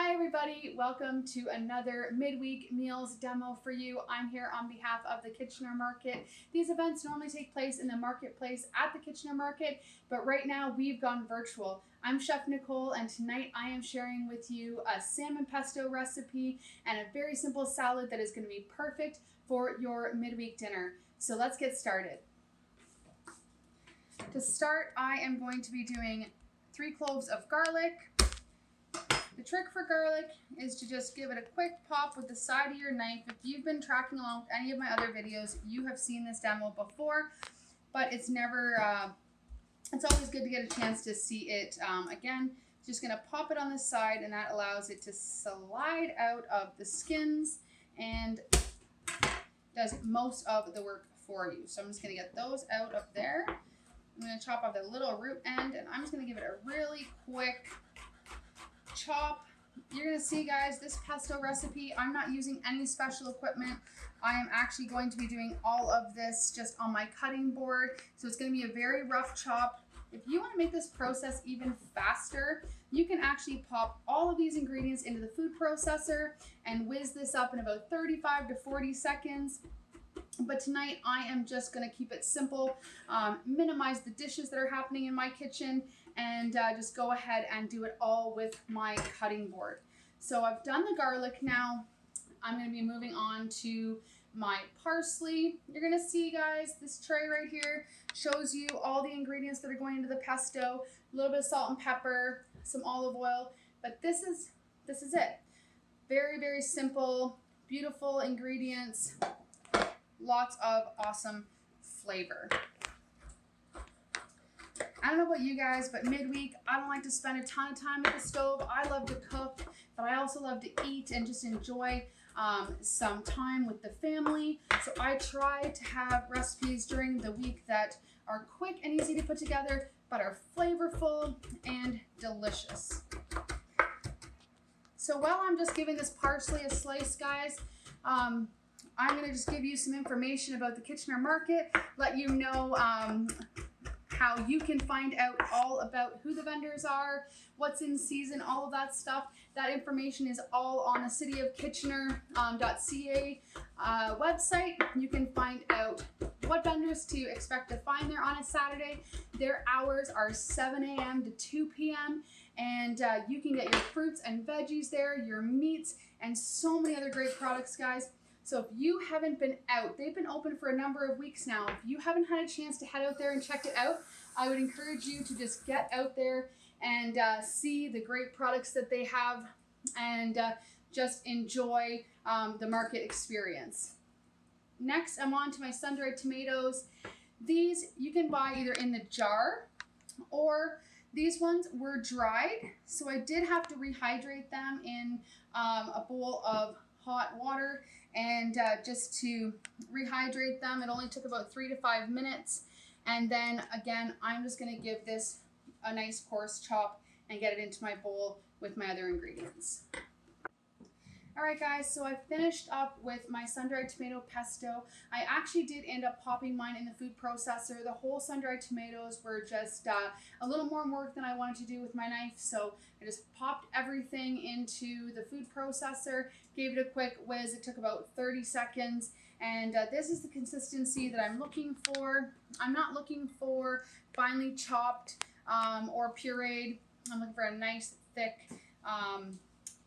Hi everybody, welcome to another midweek meals demo for you. I'm here on behalf of the Kitchener Market. These events normally take place in the marketplace at the Kitchener Market, but right now we've gone virtual. I'm Chef Nicole, and tonight I am sharing with you a salmon pesto recipe and a very simple salad that is going to be perfect for your midweek dinner. So let's get started. To start, I am going to be doing 3 cloves of garlic. The trick for garlic is to just give it a quick pop with the side of your knife. If you've been tracking along with any of my other videos, you have seen this demo before, but it's always good to get a chance to see it again. Just going to pop it on the side, and that allows it to slide out of the skins and does most of the work for you. So I'm just going to get those out of there. I'm going to chop off the little root end, and I'm just going to give it a really quick chop. You're going to see, guys, this pesto recipe, I'm not using any special equipment. I am actually going to be doing all of this just on my cutting board, so it's going to be a very rough chop. If you want to make this process even faster, you can actually pop all of these ingredients into the food processor and whiz this up in about 35 to 40 seconds. But tonight I am just going to keep it simple, minimize the dishes that are happening in my kitchen, and just go ahead and do it all with my cutting board. So I've done the garlic now. I'm going to be moving on to my parsley. You're going to see, guys, this tray right here shows you all the ingredients that are going into the pesto, a little bit of salt and pepper, some olive oil, but this is it. Very, very simple, beautiful ingredients, lots of awesome flavor. I don't know about you guys, but midweek, I don't like to spend a ton of time at the stove. I love to cook, but I also love to eat and just enjoy some time with the family. So I try to have recipes during the week that are quick and easy to put together, but are flavorful and delicious. So while I'm just giving this parsley a slice, guys, I'm going to just give you some information about the Kitchener Market, let you know how you can find out all about who the vendors are, what's in season, all of that stuff. That information is all on the cityofkitchener.ca website. You can find out what vendors to expect to find there on a Saturday. Their hours are 7 a.m. to 2 p.m. and you can get your fruits and veggies there, your meats, and so many other great products, guys. So if you haven't been out, they've been open for a number of weeks now. If you haven't had a chance to head out there and check it out, I would encourage you to just get out there and see the great products that they have and just enjoy the market experience. Next, I'm on to my sun-dried tomatoes. These you can buy either in the jar, or these ones were dried. So I did have to rehydrate them in a bowl of hot water, and just to rehydrate them, it only took about 3 to 5 minutes. And then again, I'm just going to give this a nice coarse chop and get it into my bowl with my other ingredients. Alright guys, so I finished up with my sun-dried tomato pesto. I actually did end up popping mine in the food processor. The whole sun-dried tomatoes were just a little more work than I wanted to do with my knife, so I just popped everything into the food processor, gave it a quick whiz. It took about 30 seconds, and this is the consistency that I'm looking for. I'm not looking for finely chopped or pureed. I'm looking for a nice, thick,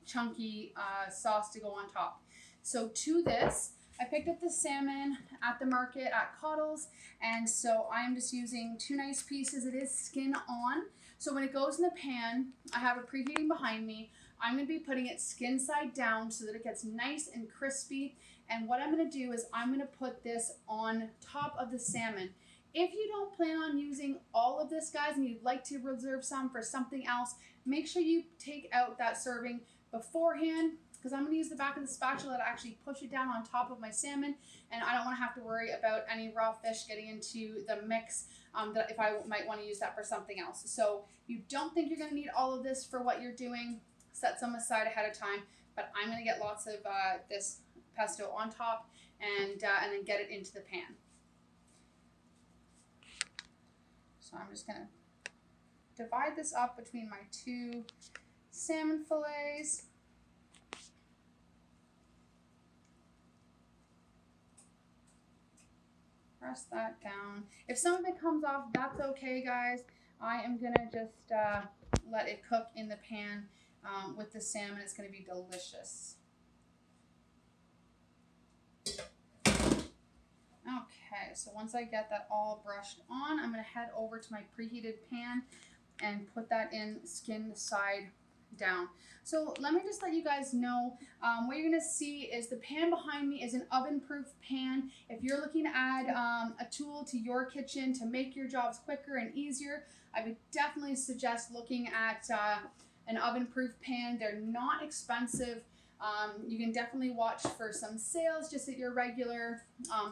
chunky sauce to go on top. So to this, I picked up the salmon at the market at Cottles, and so I'm just using 2 nice pieces. It is skin on, so when it goes in the pan, I have it preheating behind me. I'm going to be putting it skin side down so that it gets nice and crispy, and what I'm going to do is I'm going to put this on top of the salmon. If you don't plan on using all of this, guys, and you'd like to reserve some for something else, make sure you take out that serving beforehand, because I'm going to use the back of the spatula to actually push it down on top of my salmon, and I don't want to have to worry about any raw fish getting into the mix that if I might want to use that for something else. So if you don't think you're going to need all of this for what you're doing, set some aside ahead of time, but I'm going to get lots of this pesto on top and then get it into the pan. So I'm just going to divide this up between my 2 salmon fillets. press that down. If some of it comes off, that's okay, guys. I am gonna just let it cook in the pan with the salmon. It's gonna be delicious. Okay, so once I get that all brushed on, I'm gonna head over to my preheated pan and put that in skin side down. So let me just let you guys know, what you're gonna see is the pan behind me is an oven-proof pan. If you're looking to add a tool to your kitchen to make your jobs quicker and easier, I would definitely suggest looking at an oven-proof pan. They're not expensive. You can definitely watch for some sales just at your regular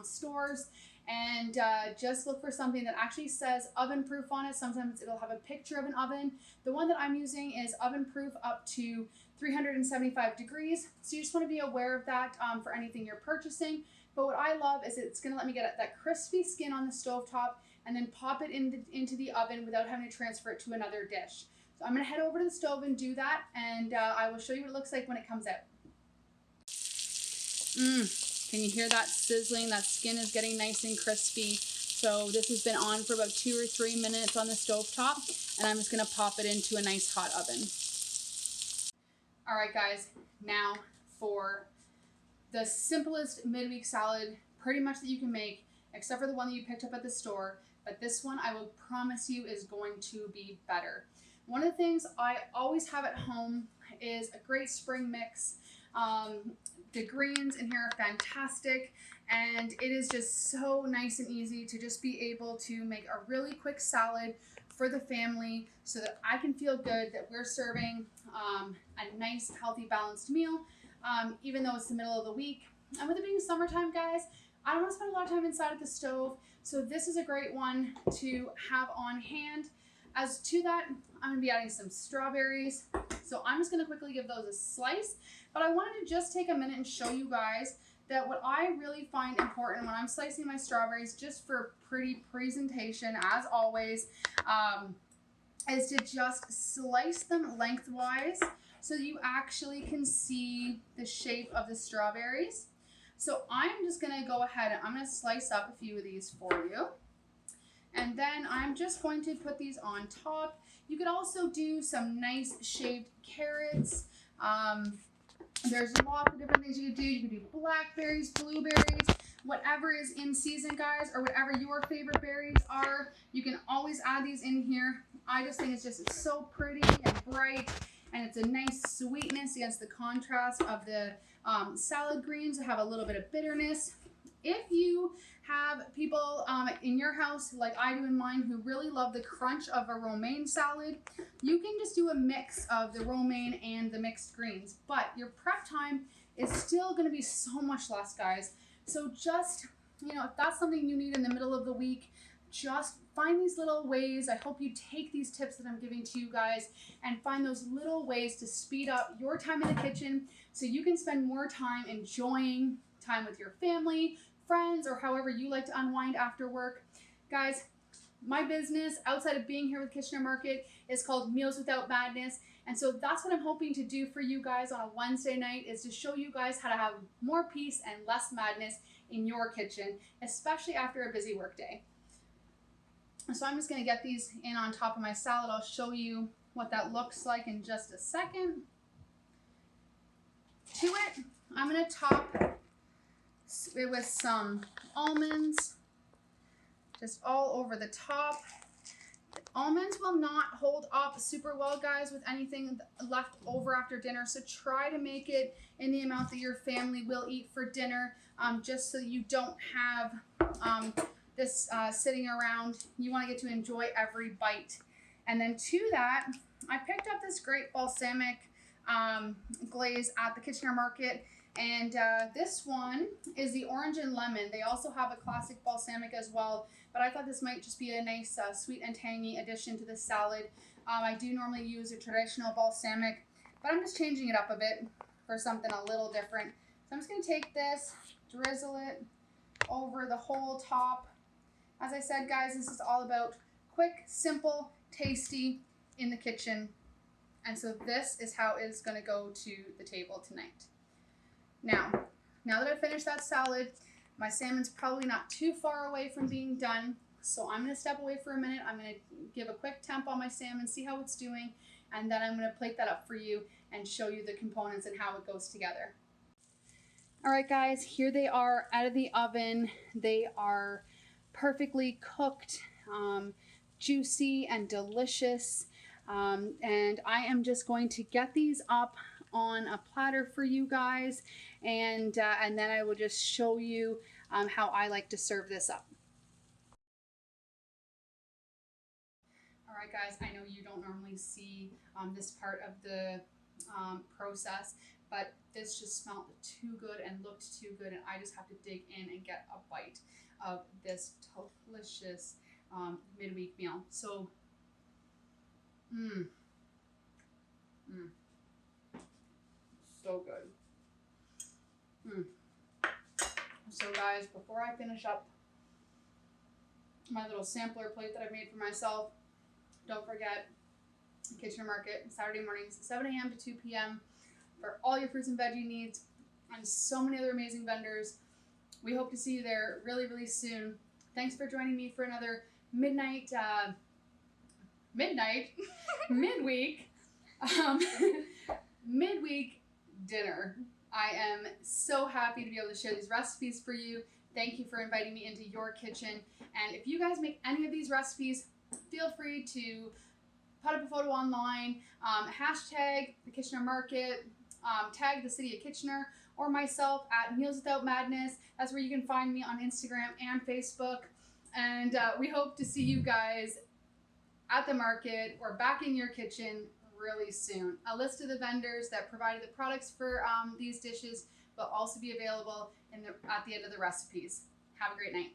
stores, and just look for something that actually says oven proof on it. Sometimes it'll have a picture of an oven. The one that I'm using is oven proof up to 375 degrees. So you just want to be aware of that for anything you're purchasing. But what I love is it's going to let me get that crispy skin on the stovetop and then pop it into the oven without having to transfer it to another dish. So I'm going to head over to the stove and do that, and I will show you what it looks like when it comes out. Can you hear that sizzling? That skin is getting nice and crispy. So this has been on for about 2 or 3 minutes on the stovetop, and I'm just gonna pop it into a nice hot oven. All right, guys, now for the simplest midweek salad pretty much that you can make, except for the one that you picked up at the store, but this one I will promise you is going to be better. One of the things I always have at home is a great spring mix. The greens in here are fantastic, and it is just so nice and easy to just be able to make a really quick salad for the family so that I can feel good that we're serving a nice, healthy, balanced meal, even though it's the middle of the week. And with it being summertime, guys, I don't want to spend a lot of time inside of the stove, so this is a great one to have on hand. As to that, I'm going to be adding some strawberries, so I'm just going to quickly give those a slice. But I wanted to just take a minute and show you guys that what I really find important when I'm slicing my strawberries, just for pretty presentation, as always, is to just slice them lengthwise so you actually can see the shape of the strawberries. So I'm just going to go ahead and I'm going to slice up a few of these for you. And then I'm just going to put these on top. You could also do some nice shaved carrots. There's lots of different things you could do. You could do blackberries, blueberries, whatever is in season, guys, or whatever your favorite berries are. You can always add these in here. I just think it's so pretty and bright, and it's a nice sweetness against the contrast of the salad greens that have a little bit of bitterness. If you have people in your house, like I do in mine, who really love the crunch of a romaine salad, you can just do a mix of the romaine and the mixed greens. But your prep time is still going to be so much less, guys. So just, if that's something you need in the middle of the week, just find these little ways. I hope you take these tips that I'm giving to you guys and find those little ways to speed up your time in the kitchen so you can spend more time enjoying time with your family, friends, or however you like to unwind after work. Guys, my business outside of being here with Kitchener Market is called Meals Without Madness, and so that's what I'm hoping to do for you guys on a Wednesday night, is to show you guys how to have more peace and less madness in your kitchen, especially after a busy work day. So I'm just going to get these in on top of my salad. I'll show you what that looks like in just a second. To it, I'm going to top it with some almonds, just all over the top. The almonds will not hold up super well, guys, with anything left over after dinner, so try to make it in the amount that your family will eat for dinner, just so you don't have this sitting around. You want to get to enjoy every bite. And then to that, I picked up this great balsamic glaze at the Kitchener Market. And this one is the orange and lemon. They also have a classic balsamic as well, but I thought this might just be a nice sweet and tangy addition to the salad. I do normally use a traditional balsamic, but I'm just changing it up a bit for something a little different. So I'm just going to take this, drizzle it over the whole top. As I said, guys, this is all about quick, simple, tasty in the kitchen. And so this is how it's going to go to the table tonight. Now that I've finished that salad, My salmon's probably not too far away from being done, so I'm going to step away for a minute. I'm going to give a quick temp on my salmon, see how it's doing, and then I'm going to plate that up for you and show you the components and how it goes together. All right, guys, here they are out of the oven. They are perfectly cooked, juicy and delicious. And I am just going to get these up on a platter for you guys, and then I will just show you how I like to serve this up. All right, guys, I know you don't normally see this part of the process, but this just smelled too good and looked too good, and I just have to dig in and get a bite of this delicious midweek meal. So, so good. So guys, before I finish up my little sampler plate that I made for myself, don't forget Kitchener Market, Saturday mornings, 7 a.m. to 2 p.m. for all your fruits and veggie needs, and so many other amazing vendors. We hope to see you there really, really soon. Thanks for joining me for another midweek dinner. I am so happy to be able to share these recipes for you. Thank you for inviting me into your kitchen. And if you guys make any of these recipes, feel free to put up a photo online, hashtag the Kitchener Market, tag the city of Kitchener, or myself at Meals Without Madness. That's where you can find me on Instagram and Facebook. And we hope to see you guys at the market or back in your kitchen really soon. A list of the vendors that provided the products for these dishes will also be available at the end of the recipes. Have a great night.